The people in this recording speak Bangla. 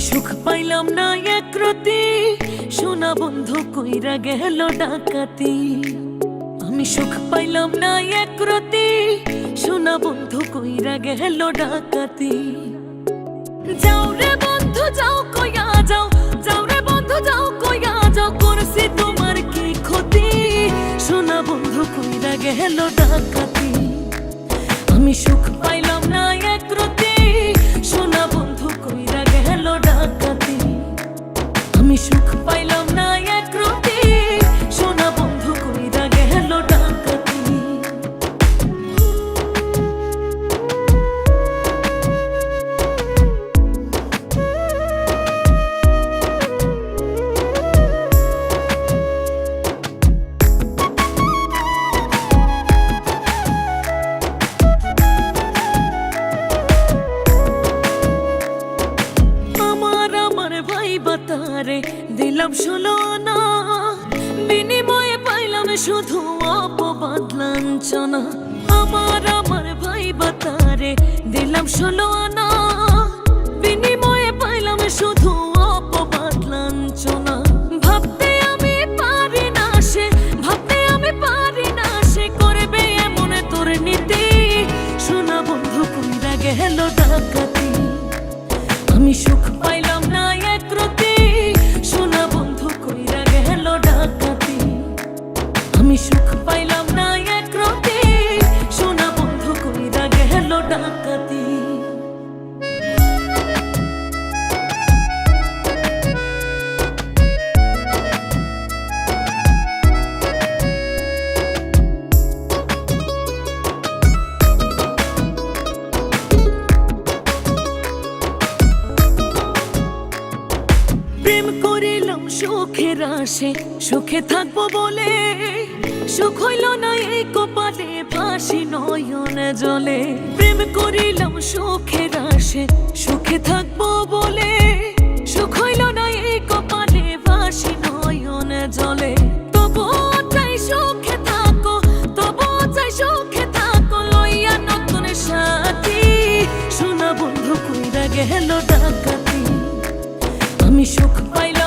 সুখ পাইলাম না এক রতি, সোনা বন্ধু কইরা গেল ডাকাতি। আমি সুখ পাইলাম না এক রতি, সোনা বন্ধু কইরা গেল ডাকাতি। যাও রে বন্ধু যাও কইয়া যাও, যাও রে বন্ধু যাও কইয়া যাও, করছি তোমার কি ক্ষতি, সোনা বন্ধু কইরা গেল ডাকাতি। আমি সুখ পাইলাম না এক রতি, সোনা বন্ধু কইরা গেল ডাকাতি। আমি সুখ পাইলাম না এক রতি, সোনা বন্ধু কইরা গেল ডাকাতি। বাতারে দিলাম 16 আনা, বিনিময়ে পাইলাম শুধু অপবাদ লাঞ্ছনা। আমার ভাই বাতারে দিলাম 16 আনা, বিনিময়ে পাইলাম শুধু অপবাদ লাঞ্ছনা। ভাবতে আমি পারি না সে, ভাবতে আমি পারি না সে করবে এমন তোর নীতি, সোনা বন্ধু কইরা গেল ডাকাতি। আমি সুখ পাইলাম না এক রতি, সোনা বন্ধু কইরা গেল ডাকাতি। আমি সুখ পাইলাম না এক রতি, সোনা বন্ধু কইরা গেল ডাকাতি। প্রেম করিলাম সুখের আশে, সুখে থাকবো বলে, সুখ হইল না এই কপালে, ফাঁসি নয়নে জলে। প্রেম করিলাম সুখের আশে, সুখে থাকবো বলে, সুখ হইল না এই কপালে, ফাঁসি নয়নে জলে। তবু চাই সুখে থাকো, তবু চাই সুখে থাকো, লইয়া নতুন সাথী, সোনা বন্ধু কইরা গেল ডাকাতি। আমি সুখ পাইলাম